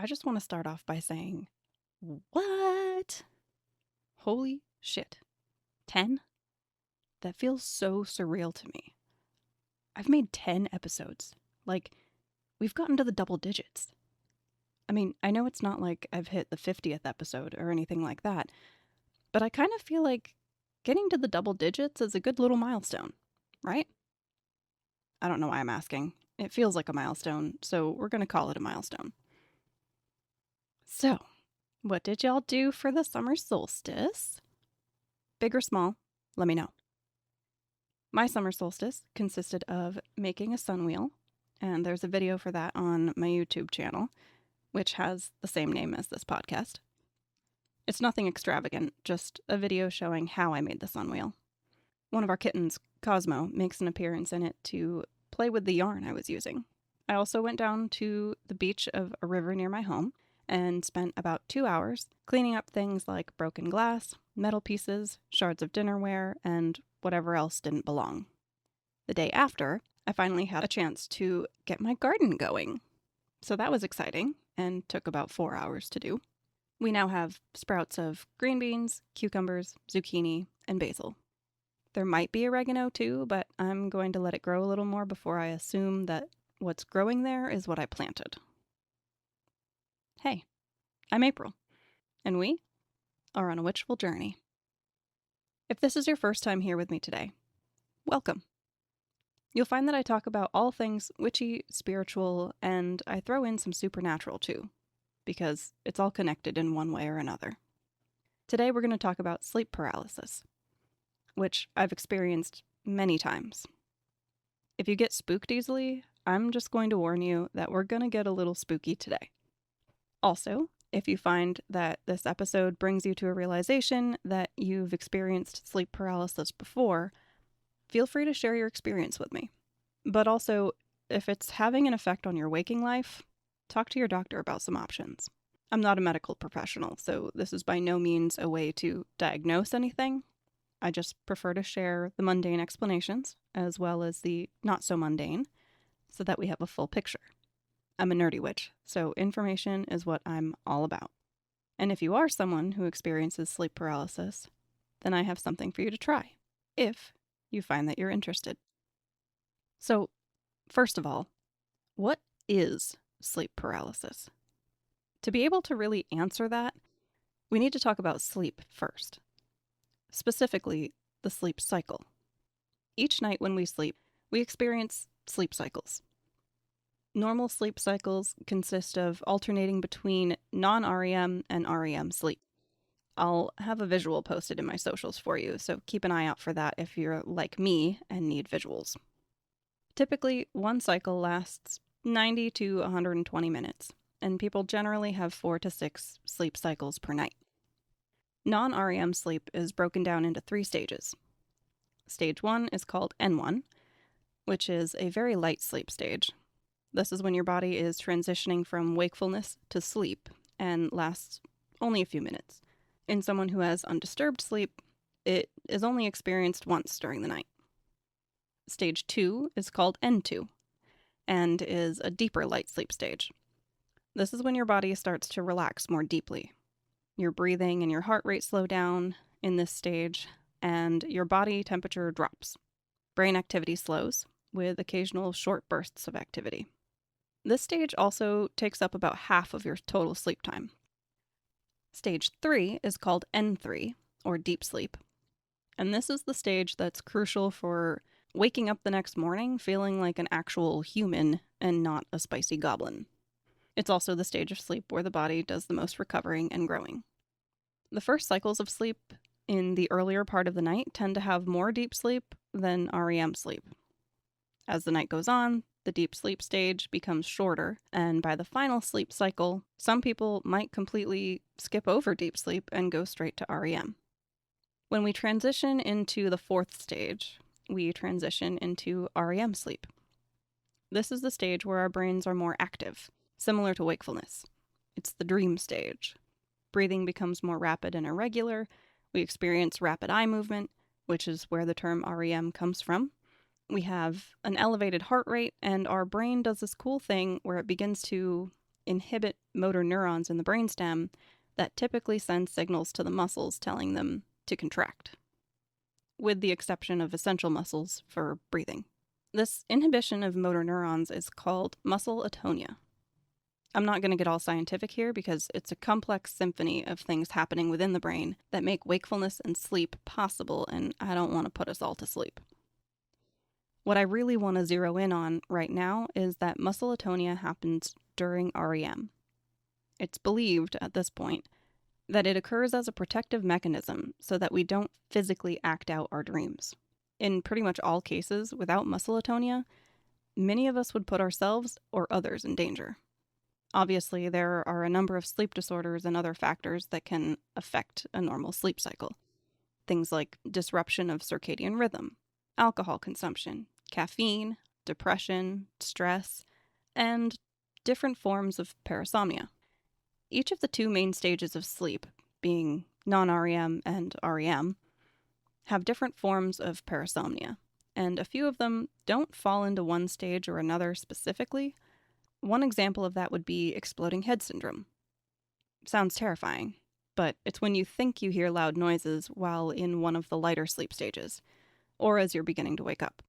I just want to start off by saying, what? Holy shit. 10? That feels so surreal to me. I've made 10 episodes. Like, we've gotten to the double digits. I mean, I know it's not like I've hit the 50th episode or anything like that, but I kind of feel like getting to the double digits is a good little milestone, right? I don't know why I'm asking. It feels like a milestone, so we're going to call it a milestone. So, what did y'all do for the summer solstice? Big or small, let me know. My summer solstice consisted of making a sun wheel, and there's a video for that on my YouTube channel, which has the same name as this podcast. It's nothing extravagant, just a video showing how I made the sun wheel. One of our kittens, Cosmo, makes an appearance in it to play with the yarn I was using. I also went down to the beach of a river near my home and spent about 2 hours cleaning up things like broken glass, metal pieces, shards of dinnerware, and whatever else didn't belong. The day after, I finally had a chance to get my garden going. So that was exciting and took about 4 hours to do. We now have sprouts of green beans, cucumbers, zucchini, and basil. There might be oregano too, but I'm going to let it grow a little more before I assume that what's growing there is what I planted. Hey, I'm April, and we are on a witchful journey. If this is your first time here with me today, welcome. You'll find that I talk about all things witchy, spiritual, and I throw in some supernatural too, because it's all connected in one way or another. Today we're going to talk about sleep paralysis, which I've experienced many times. If you get spooked easily, I'm just going to warn you that we're going to get a little spooky today. Also, if you find that this episode brings you to a realization that you've experienced sleep paralysis before, feel free to share your experience with me. But also, if it's having an effect on your waking life, talk to your doctor about some options. I'm not a medical professional, so this is by no means a way to diagnose anything. I just prefer to share the mundane explanations as well as the not so mundane so that we have a full picture. I'm a nerdy witch, so information is what I'm all about. And if you are someone who experiences sleep paralysis, then I have something for you to try, if you find that you're interested. So, first of all, what is sleep paralysis? To be able to really answer that, we need to talk about sleep first. Specifically, the sleep cycle. Each night when we sleep, we experience sleep cycles. Normal sleep cycles consist of alternating between non-REM and REM sleep. I'll have a visual posted in my socials for you, so keep an eye out for that if you're like me and need visuals. Typically, one cycle lasts 90 to 120 minutes, and people generally have 4 to 6 sleep cycles per night. Non-REM sleep is broken down into 3 stages. Stage 1 is called N1, which is a very light sleep stage. This is when your body is transitioning from wakefulness to sleep and lasts only a few minutes. In someone who has undisturbed sleep, it is only experienced once during the night. Stage 2 is called N2 and is a deeper light sleep stage. This is when your body starts to relax more deeply. Your breathing and your heart rate slow down in this stage, and your body temperature drops. Brain activity slows, with occasional short bursts of activity. This stage also takes up about half of your total sleep time. Stage 3 is called N3, or deep sleep. And this is the stage that's crucial for waking up the next morning feeling like an actual human and not a spicy goblin. It's also the stage of sleep where the body does the most recovering and growing. The first cycles of sleep in the earlier part of the night tend to have more deep sleep than REM sleep. As the night goes on, the deep sleep stage becomes shorter, and by the final sleep cycle, some people might completely skip over deep sleep and go straight to REM. When we transition into the 4th stage, we transition into REM sleep. This is the stage where our brains are more active, similar to wakefulness. It's the dream stage. Breathing becomes more rapid and irregular. We experience rapid eye movement, which is where the term REM comes from. We have an elevated heart rate, and our brain does this cool thing where it begins to inhibit motor neurons in the brainstem that typically send signals to the muscles telling them to contract, with the exception of essential muscles for breathing. This inhibition of motor neurons is called muscle atonia. I'm not going to get all scientific here because it's a complex symphony of things happening within the brain that make wakefulness and sleep possible, and I don't want to put us all to sleep. What I really want to zero in on right now is that muscle atonia happens during REM. It's believed at this point that it occurs as a protective mechanism so that we don't physically act out our dreams. In pretty much all cases, without muscle atonia, many of us would put ourselves or others in danger. Obviously, there are a number of sleep disorders and other factors that can affect a normal sleep cycle. Things like disruption of circadian rhythm, alcohol consumption, caffeine, depression, stress, and different forms of parasomnia. Each of the two main stages of sleep, being non-REM and REM, have different forms of parasomnia, and a few of them don't fall into one stage or another specifically. One example of that would be exploding head syndrome. Sounds terrifying, but it's when you think you hear loud noises while in one of the lighter sleep stages, or as you're beginning to wake up.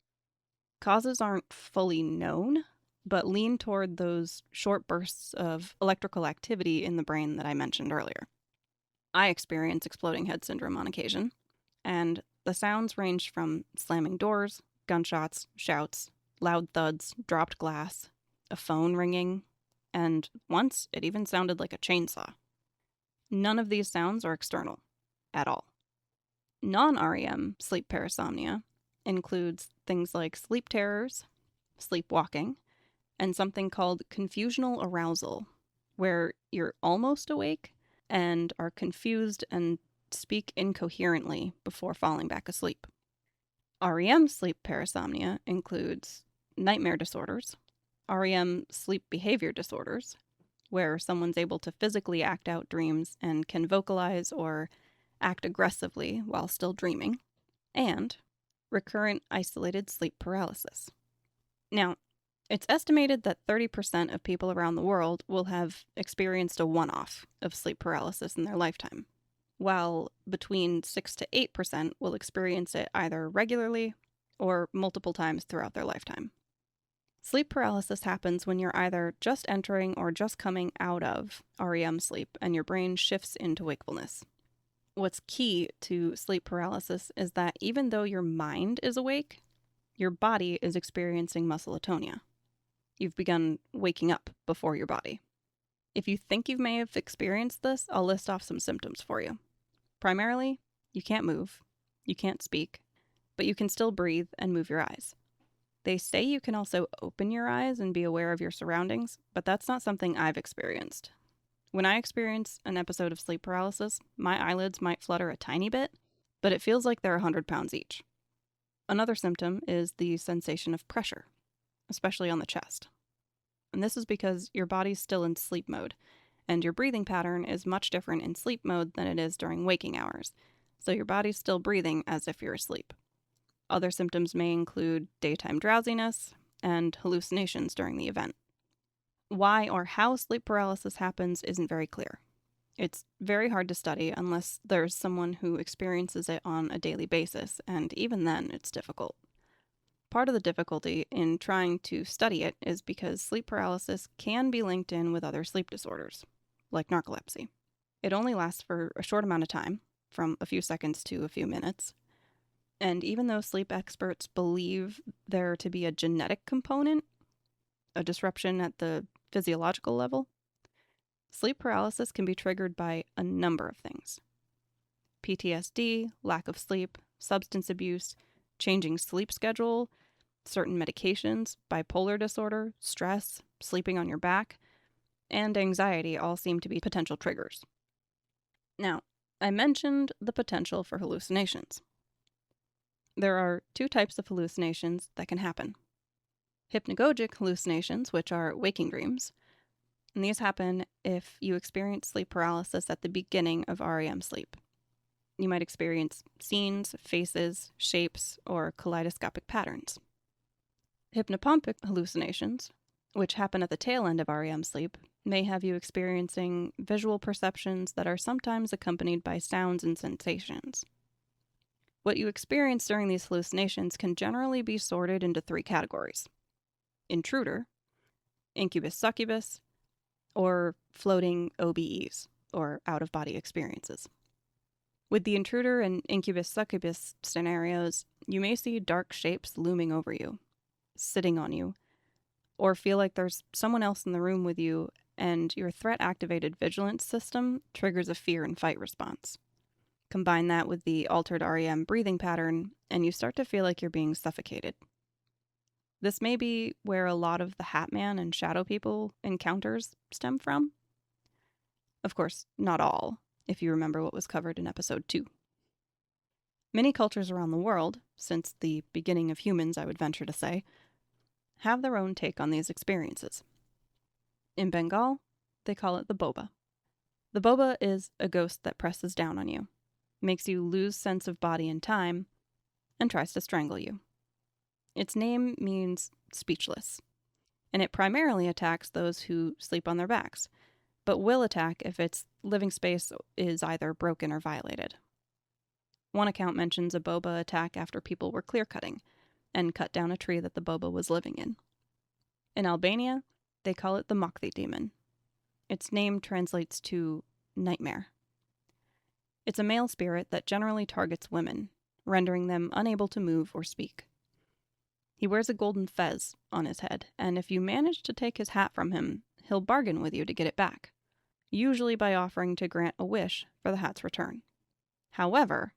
Causes aren't fully known, but lean toward those short bursts of electrical activity in the brain that I mentioned earlier. I experience exploding head syndrome on occasion, and the sounds range from slamming doors, gunshots, shouts, loud thuds, dropped glass, a phone ringing, and once it even sounded like a chainsaw. None of these sounds are external at all. Non-REM sleep parasomnia includes things like sleep terrors, sleepwalking, and something called confusional arousal, where you're almost awake and are confused and speak incoherently before falling back asleep. REM sleep parasomnia includes nightmare disorders, REM sleep behavior disorders, where someone's able to physically act out dreams and can vocalize or act aggressively while still dreaming, and recurrent isolated sleep paralysis. Now, it's estimated that 30% of people around the world will have experienced a one-off of sleep paralysis in their lifetime, while between 6 to 8% will experience it either regularly or multiple times throughout their lifetime. Sleep paralysis happens when you're either just entering or just coming out of REM sleep and your brain shifts into wakefulness. What's key to sleep paralysis is that even though your mind is awake, your body is experiencing muscle atonia. You've begun waking up before your body. If you think you may have experienced this, I'll list off some symptoms for you. Primarily, you can't move, you can't speak, but you can still breathe and move your eyes. They say you can also open your eyes and be aware of your surroundings, but that's not something I've experienced. When I experience an episode of sleep paralysis, my eyelids might flutter a tiny bit, but it feels like they're 100 pounds each. Another symptom is the sensation of pressure, especially on the chest. And this is because your body's still in sleep mode, and your breathing pattern is much different in sleep mode than it is during waking hours, so your body's still breathing as if you're asleep. Other symptoms may include daytime drowsiness and hallucinations during the event. Why or how sleep paralysis happens isn't very clear. It's very hard to study unless there's someone who experiences it on a daily basis, and even then, it's difficult. Part of the difficulty in trying to study it is because sleep paralysis can be linked in with other sleep disorders, like narcolepsy. It only lasts for a short amount of time, from a few seconds to a few minutes. And even though sleep experts believe there to be a genetic component, a disruption at the physiological level, sleep paralysis can be triggered by a number of things. PTSD, lack of sleep, substance abuse, changing sleep schedule, certain medications, bipolar disorder, stress, sleeping on your back, and anxiety all seem to be potential triggers. Now, I mentioned the potential for hallucinations. There are two types of hallucinations that can happen. Hypnagogic hallucinations, which are waking dreams, and these happen if you experience sleep paralysis at the beginning of REM sleep. You might experience scenes, faces, shapes, or kaleidoscopic patterns. Hypnopompic hallucinations, which happen at the tail end of REM sleep, may have you experiencing visual perceptions that are sometimes accompanied by sounds and sensations. What you experience during these hallucinations can generally be sorted into 3 categories: intruder, incubus succubus, or floating OBEs, or out-of-body experiences. With the intruder and incubus succubus scenarios, you may see dark shapes looming over you, sitting on you, or feel like there's someone else in the room with you, and your threat-activated vigilance system triggers a fear and fight response. Combine that with the altered REM breathing pattern, and you start to feel like you're being suffocated. This may be where a lot of the Hat Man and Shadow People encounters stem from. Of course, not all, if you remember what was covered in episode 2. Many cultures around the world, since the beginning of humans, I would venture to say, have their own take on these experiences. In Bengal, they call it the boba. The boba is a ghost that presses down on you, makes you lose sense of body and time, and tries to strangle you. Its name means speechless, and it primarily attacks those who sleep on their backs, but will attack if its living space is either broken or violated. One account mentions a boba attack after people were clear-cutting and cut down a tree that the boba was living in. In Albania, they call it the Mokthi demon. Its name translates to nightmare. It's a male spirit that generally targets women, rendering them unable to move or speak. He wears a golden fez on his head, and if you manage to take his hat from him, he'll bargain with you to get it back, usually by offering to grant a wish for the hat's return. However,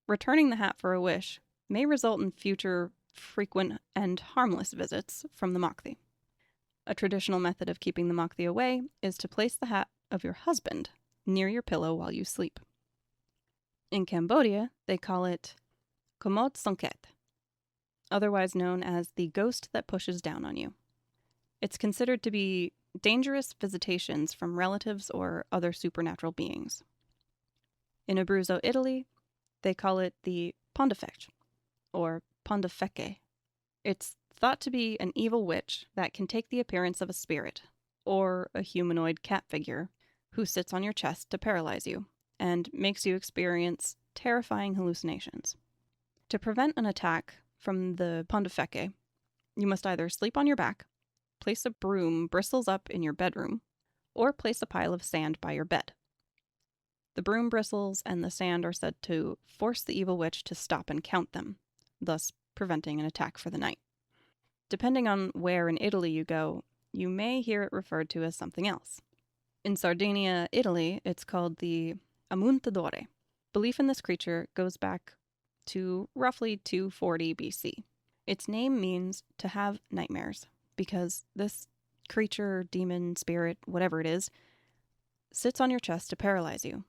returning the hat for a wish may result in future, frequent, and harmless visits from the Mokthi. A traditional method of keeping the Mokthi away is to place the hat of your husband near your pillow while you sleep. In Cambodia, they call it Komot Songket, otherwise known as the ghost that pushes down on you. It's considered to be dangerous visitations from relatives or other supernatural beings. In Abruzzo, Italy, they call it the Pontifex, or Pontifeque. It's thought to be an evil witch that can take the appearance of a spirit, or a humanoid cat figure, who sits on your chest to paralyze you, and makes you experience terrifying hallucinations. To prevent an attack from the Pontifeque, you must either sleep on your back, place a broom bristles up in your bedroom, or place a pile of sand by your bed. The broom bristles and the sand are said to force the evil witch to stop and count them, thus preventing an attack for the night. Depending on where in Italy you go, you may hear it referred to as something else. In Sardinia, Italy, it's called the Ammuntadore. Belief in this creature goes back to roughly 240 BC. Its name means to have nightmares, because this creature, demon, spirit, whatever it is, sits on your chest to paralyze you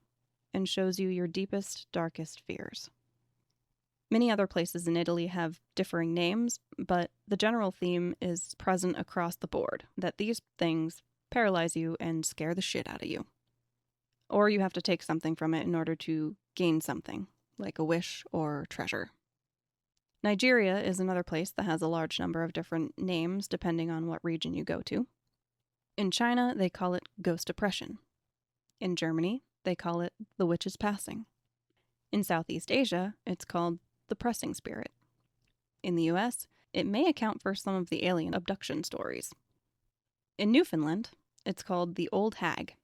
and shows you your deepest, darkest fears. Many other places in Italy have differing names, but the general theme is present across the board, that these things paralyze you and scare the shit out of you. Or you have to take something from it in order to gain something, like a wish or treasure. Nigeria is another place that has a large number of different names depending on what region you go to. In China, they call it ghost oppression. In Germany, they call it the witch's passing. In Southeast Asia, it's called the pressing spirit. In the US, it may account for some of the alien abduction stories. In Newfoundland, it's called the old hag.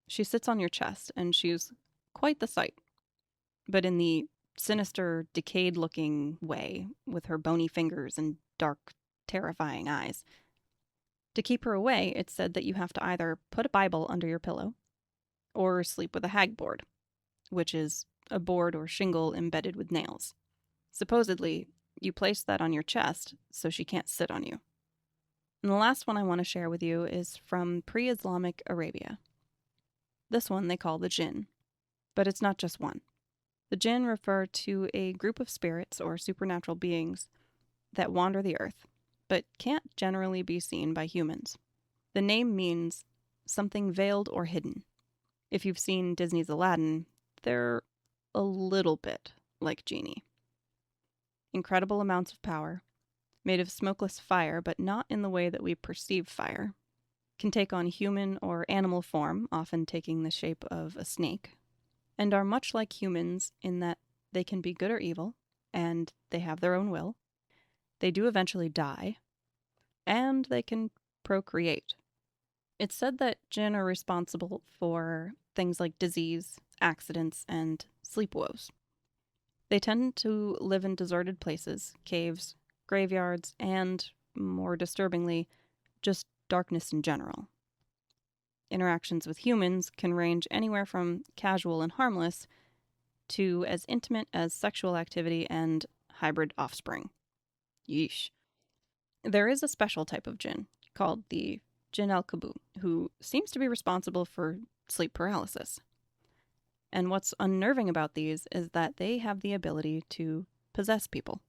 She sits on your chest, and she's quite the sight, but in the sinister, decayed-looking way, with her bony fingers and dark, terrifying eyes. To keep her away, it's said that you have to either put a Bible under your pillow, or sleep with a hag board, which is a board or shingle embedded with nails. Supposedly, you place that on your chest so she can't sit on you. And the last one I want to share with you is from pre-Islamic Arabia. This one they call the jinn, but it's not just one. The jinn refer to a group of spirits or supernatural beings that wander the earth, but can't generally be seen by humans. The name means something veiled or hidden. If you've seen Disney's Aladdin, they're a little bit like Genie. Incredible amounts of power, made of smokeless fire, but not in the way that we perceive fire, can take on human or animal form, often taking the shape of a snake, and are much like humans in that they can be good or evil, and they have their own will. They do eventually die, and they can procreate. It's said that jinn are responsible for things like disease, accidents, and sleep woes. They tend to live in deserted places, caves, graveyards, and, more disturbingly, just darkness in general. Interactions with humans can range anywhere from casual and harmless to as intimate as sexual activity and hybrid offspring. Yeesh. There is a special type of jinn called the Jinn al-Kabu, who seems to be responsible for sleep paralysis. And what's unnerving about these is that they have the ability to possess people.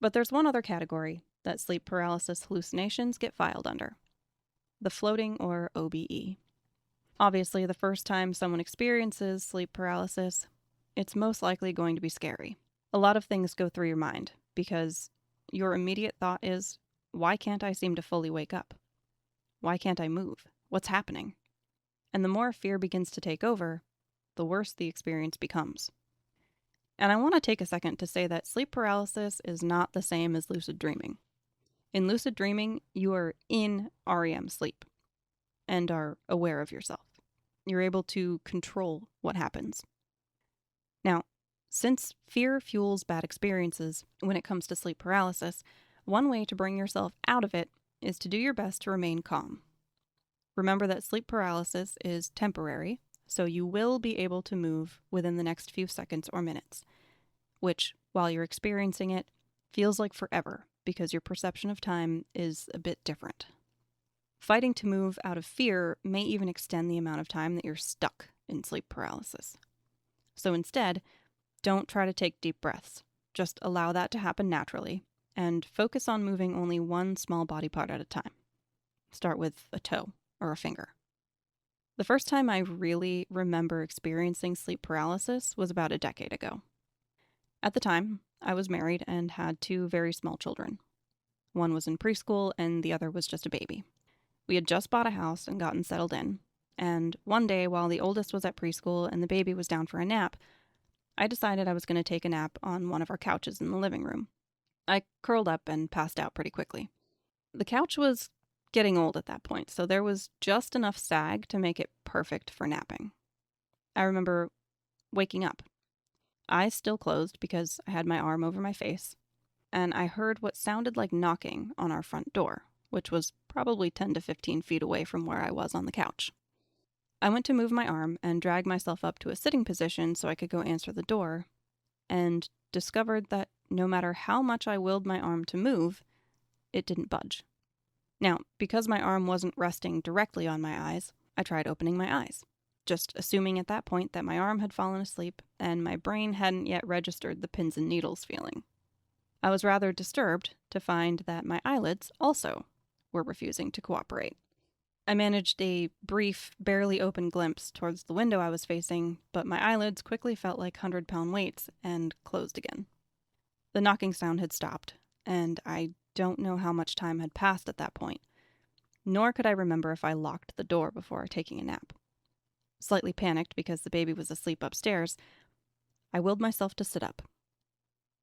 But there's one other category that sleep paralysis hallucinations get filed under: the floating or OBE. Obviously, the first time someone experiences sleep paralysis, it's most likely going to be scary. A lot of things go through your mind because your immediate thought is, why can't I seem to fully wake up? Why can't I move? What's happening? And the more fear begins to take over, the worse the experience becomes. And I want to take a second to say that sleep paralysis is not the same as lucid dreaming. In lucid dreaming, you are in REM sleep and are aware of yourself. You're able to control what happens. Now, since fear fuels bad experiences when it comes to sleep paralysis, one way to bring yourself out of it is to do your best to remain calm. Remember that sleep paralysis is temporary, so you will be able to move within the next few seconds or minutes, which, while you're experiencing it, feels like forever because your perception of time is a bit different. Fighting to move out of fear may even extend the amount of time that you're stuck in sleep paralysis. So instead, don't try to take deep breaths. Just allow that to happen naturally, and focus on moving only one small body part at a time. Start with a toe or a finger. The first time I really remember experiencing sleep paralysis was about a decade ago. At the time, I was married and had two very small children. One was in preschool and the other was just a baby. We had just bought a house and gotten settled in, and one day while the oldest was at preschool and the baby was down for a nap, I decided I was going to take a nap on one of our couches in the living room. I curled up and passed out pretty quickly. The couch was getting old at that point, so there was just enough sag to make it perfect for napping. I remember waking up, eyes still closed because I had my arm over my face, and I heard what sounded like knocking on our front door, which was probably 10 to 15 feet away from where I was on the couch. I went to move my arm and drag myself up to a sitting position so I could go answer the door, and discovered that no matter how much I willed my arm to move, it didn't budge. Now, because my arm wasn't resting directly on my eyes, I tried opening my eyes, just assuming at that point that my arm had fallen asleep and my brain hadn't yet registered the pins and needles feeling. I was rather disturbed to find that my eyelids also were refusing to cooperate. I managed a brief, barely open glimpse towards the window I was facing, but my eyelids quickly felt like 100-pound weights and closed again. The knocking sound had stopped, and I don't know how much time had passed at that point, nor could I remember if I locked the door before taking a nap. Slightly panicked because the baby was asleep upstairs, I willed myself to sit up,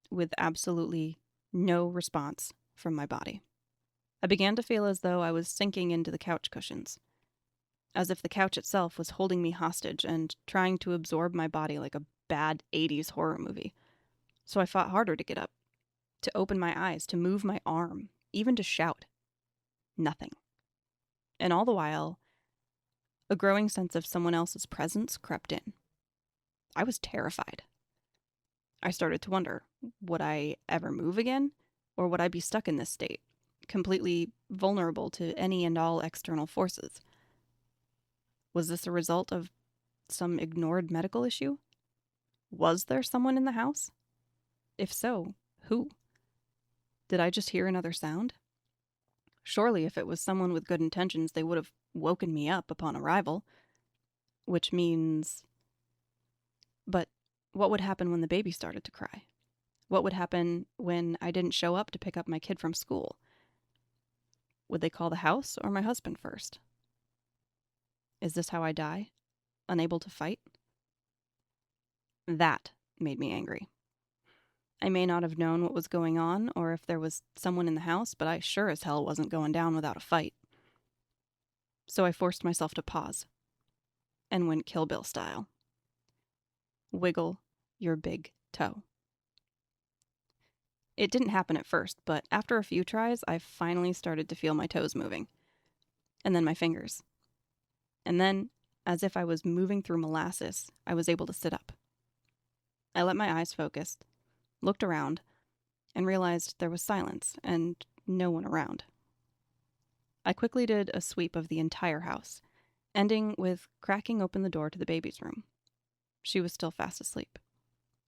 with absolutely no response from my body. I began to feel as though I was sinking into the couch cushions, as if the couch itself was holding me hostage and trying to absorb my body like a bad 80s horror movie. So I fought harder to get up, to open my eyes, to move my arm, even to shout. Nothing. And all the while, a growing sense of someone else's presence crept in. I was terrified. I started to wonder, would I ever move again? Or would I be stuck in this state, completely vulnerable to any and all external forces? Was this a result of some ignored medical issue? Was there someone in the house? If so, who? Did I just hear another sound? Surely if it was someone with good intentions, they would have woken me up upon arrival. Which means... But what would happen when the baby started to cry? What would happen when I didn't show up to pick up my kid from school? Would they call the house or my husband first? Is this how I die? Unable to fight? That made me angry. I may not have known what was going on or if there was someone in the house, but I sure as hell wasn't going down without a fight. So I forced myself to pause and went Kill Bill style. Wiggle your big toe. It didn't happen at first, but after a few tries, I finally started to feel my toes moving. And then my fingers. And then, as if I was moving through molasses, I was able to sit up. I let my eyes focus, looked around, and realized there was silence and no one around. I quickly did a sweep of the entire house, ending with cracking open the door to the baby's room. She was still fast asleep.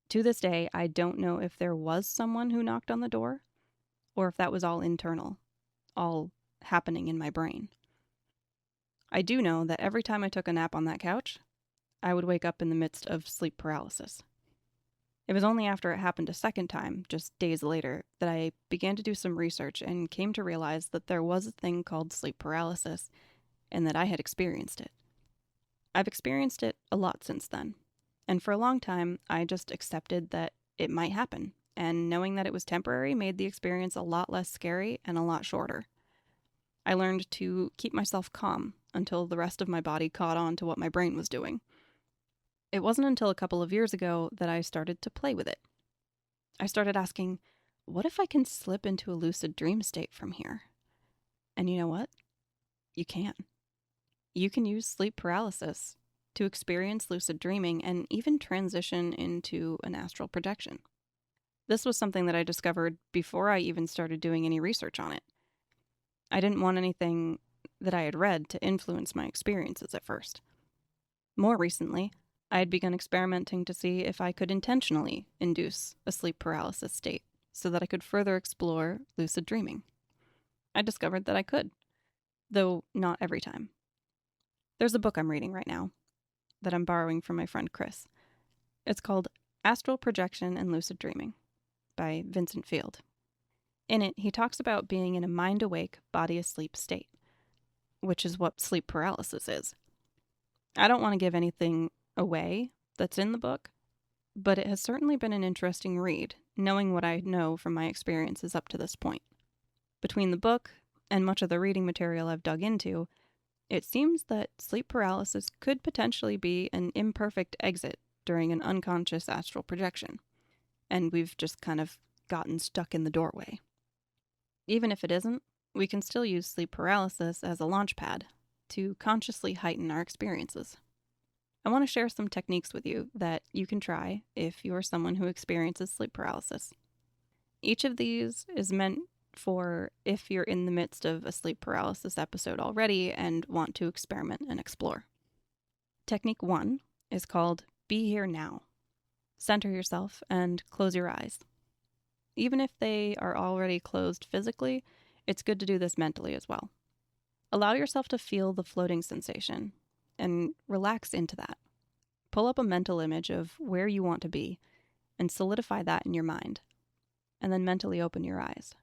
To this day, I don't know if there was someone who knocked on the door, or if that was all internal, all happening in my brain. I do know that every time I took a nap on that couch, I would wake up in the midst of sleep paralysis. It was only after it happened a second time, just days later, that I began to do some research and came to realize that there was a thing called sleep paralysis, and that I had experienced it. I've experienced it a lot since then, and for a long time, I just accepted that it might happen, and knowing that it was temporary made the experience a lot less scary and a lot shorter. I learned to keep myself calm until the rest of my body caught on to what my brain was doing. It wasn't until a couple of years ago that I started to play with it. I started asking, what if I can slip into a lucid dream state from here? And you know what? You can. You can use sleep paralysis to experience lucid dreaming and even transition into an astral projection. This was something that I discovered before I even started doing any research on it. I didn't want anything that I had read to influence my experiences at first. More recently, I had begun experimenting to see if I could intentionally induce a sleep paralysis state so that I could further explore lucid dreaming. I discovered that I could, though not every time. There's a book I'm reading right now that I'm borrowing from my friend Chris. It's called Astral Projection and Lucid Dreaming by Vincent Field. In it, he talks about being in a mind-awake, body-asleep state, which is what sleep paralysis is. I don't want to give anything away that's in the book, but it has certainly been an interesting read, knowing what I know from my experiences up to this point. Between the book and much of the reading material I've dug into, it seems that sleep paralysis could potentially be an imperfect exit during an unconscious astral projection, and we've just kind of gotten stuck in the doorway. Even if it isn't, we can still use sleep paralysis as a launch pad to consciously heighten our experiences. I want to share some techniques with you that you can try if you're someone who experiences sleep paralysis. Each of these is meant for if you're in the midst of a sleep paralysis episode already and want to experiment and explore. Technique 1 is called Be Here Now. Center yourself and close your eyes. Even if they are already closed physically, it's good to do this mentally as well. Allow yourself to feel the floating sensation and relax into that. Pull up a mental image of where you want to be and solidify that in your mind, and then mentally open your eyes.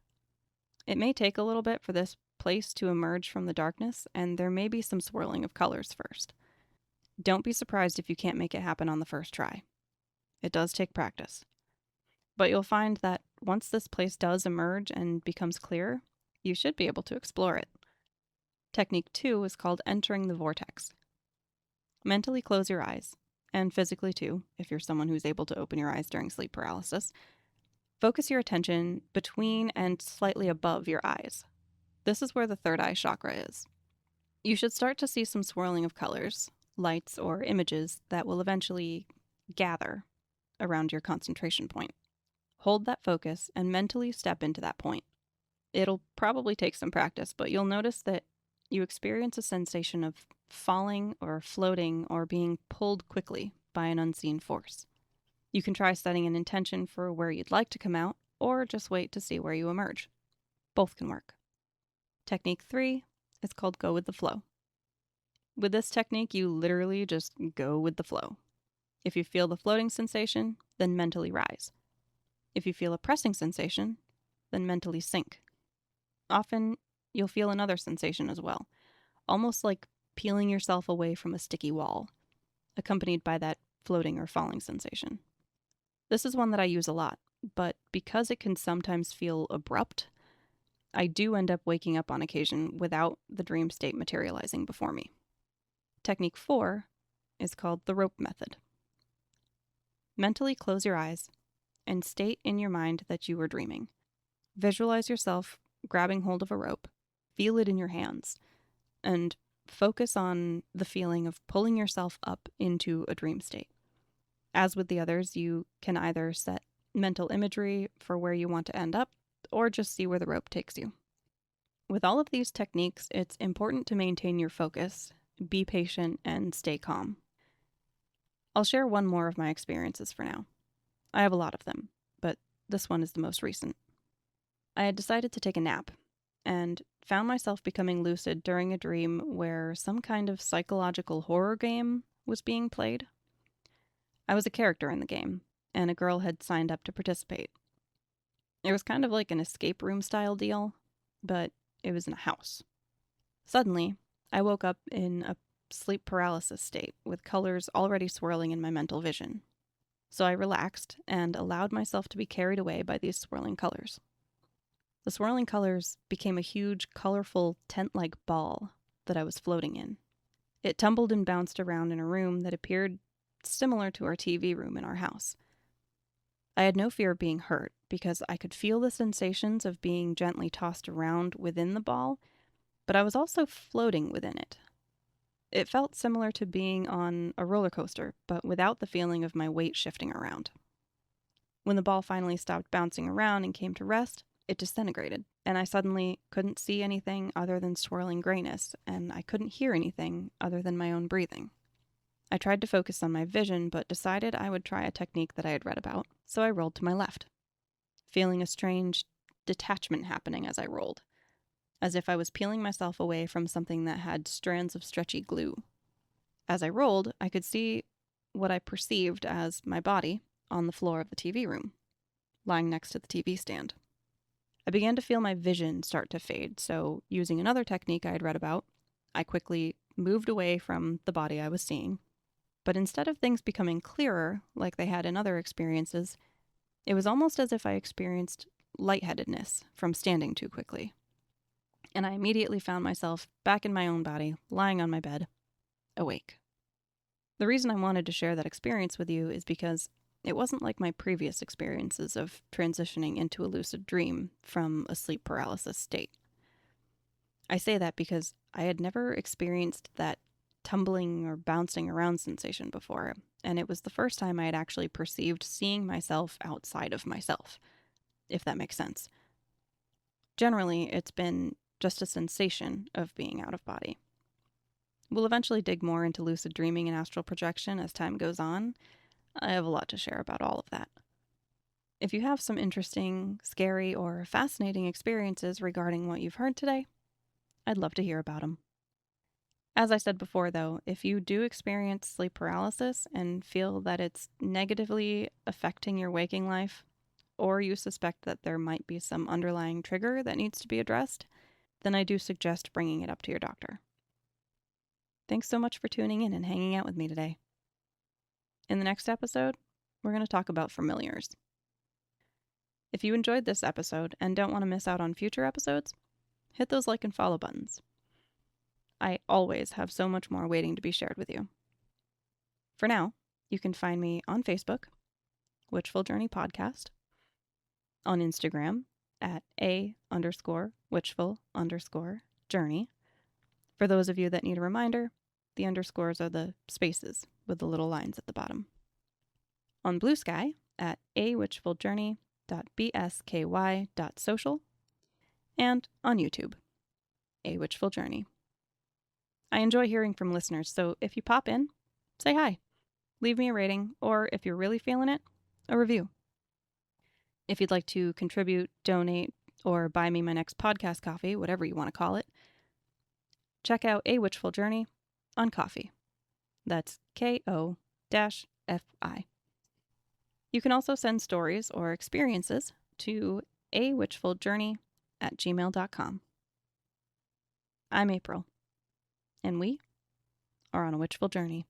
It may take a little bit for this place to emerge from the darkness, and there may be some swirling of colors first. Don't be surprised if you can't make it happen on the first try. It does take practice. But you'll find that once this place does emerge and becomes clear, you should be able to explore it. Technique 2 is called Entering the Vortex. Mentally close your eyes, and physically too, if you're someone who's able to open your eyes during sleep paralysis. Focus your attention between and slightly above your eyes. This is where the third eye chakra is. You should start to see some swirling of colors, lights, or images that will eventually gather around your concentration point. Hold that focus and mentally step into that point. It'll probably take some practice, but you'll notice that you experience a sensation of falling or floating or being pulled quickly by an unseen force. You can try setting an intention for where you'd like to come out, or just wait to see where you emerge. Both can work. Technique 3 is called Go with the Flow. With this technique, you literally just go with the flow. If you feel the floating sensation, then mentally rise. If you feel a pressing sensation, then mentally sink. Often, you'll feel another sensation as well, almost like peeling yourself away from a sticky wall, accompanied by that floating or falling sensation. This is one that I use a lot, but because it can sometimes feel abrupt, I do end up waking up on occasion without the dream state materializing before me. Technique 4 is called the rope method. Mentally close your eyes and state in your mind that you are dreaming. Visualize yourself grabbing hold of a rope, feel it in your hands, and focus on the feeling of pulling yourself up into a dream state. As with the others, you can either set mental imagery for where you want to end up, or just see where the rope takes you. With all of these techniques, it's important to maintain your focus, be patient, and stay calm. I'll share one more of my experiences for now. I have a lot of them, but this one is the most recent. I had decided to take a nap, and found myself becoming lucid during a dream where some kind of psychological horror game was being played. I was a character in the game, and a girl had signed up to participate. It was kind of like an escape room style deal, but it was in a house. Suddenly, I woke up in a sleep paralysis state with colors already swirling in my mental vision. So I relaxed and allowed myself to be carried away by these swirling colors. The swirling colors became a huge, colorful, tent-like ball that I was floating in. It tumbled and bounced around in a room that appeared similar to our TV room in our house. I had no fear of being hurt because I could feel the sensations of being gently tossed around within the ball, but I was also floating within it. It felt similar to being on a roller coaster, but without the feeling of my weight shifting around. When the ball finally stopped bouncing around and came to rest, it disintegrated, and I suddenly couldn't see anything other than swirling grayness, and I couldn't hear anything other than my own breathing. I tried to focus on my vision, but decided I would try a technique that I had read about, so I rolled to my left, feeling a strange detachment happening as I rolled, as if I was peeling myself away from something that had strands of stretchy glue. As I rolled, I could see what I perceived as my body on the floor of the TV room, lying next to the TV stand. I began to feel my vision start to fade, so using another technique I had read about, I quickly moved away from the body I was seeing. But instead of things becoming clearer, like they had in other experiences, it was almost as if I experienced lightheadedness from standing too quickly. And I immediately found myself back in my own body, lying on my bed, awake. The reason I wanted to share that experience with you is because it wasn't like my previous experiences of transitioning into a lucid dream from a sleep paralysis state. I say that because I had never experienced that tumbling or bouncing around sensation before, and it was the first time I had actually perceived seeing myself outside of myself, if that makes sense. Generally, it's been just a sensation of being out of body. We'll eventually dig more into lucid dreaming and astral projection as time goes on. I have a lot to share about all of that. If you have some interesting, scary, or fascinating experiences regarding what you've heard today, I'd love to hear about them. As I said before, though, if you do experience sleep paralysis and feel that it's negatively affecting your waking life, or you suspect that there might be some underlying trigger that needs to be addressed, then I do suggest bringing it up to your doctor. Thanks so much for tuning in and hanging out with me today. In the next episode, we're going to talk about familiars. If you enjoyed this episode and don't want to miss out on future episodes, hit those like and follow buttons. I always have so much more waiting to be shared with you. For now, you can find me on Facebook, Witchful Journey Podcast, on Instagram at _Witchful_Journey. For those of you that need a reminder, the underscores are the spaces with the little lines at the bottom. On BlueSky at awitchfuljourney.bsky.social, and on YouTube, A Witchful Journey. I enjoy hearing from listeners, so if you pop in, say hi, leave me a rating, or if you're really feeling it, a review. If you'd like to contribute, donate, or buy me my next podcast coffee, whatever you want to call it, check out A Witchful Journey on Coffee. That's Ko-Fi. You can also send stories or experiences to awitchfuljourney@gmail.com. I'm April, and we are on a witchful journey.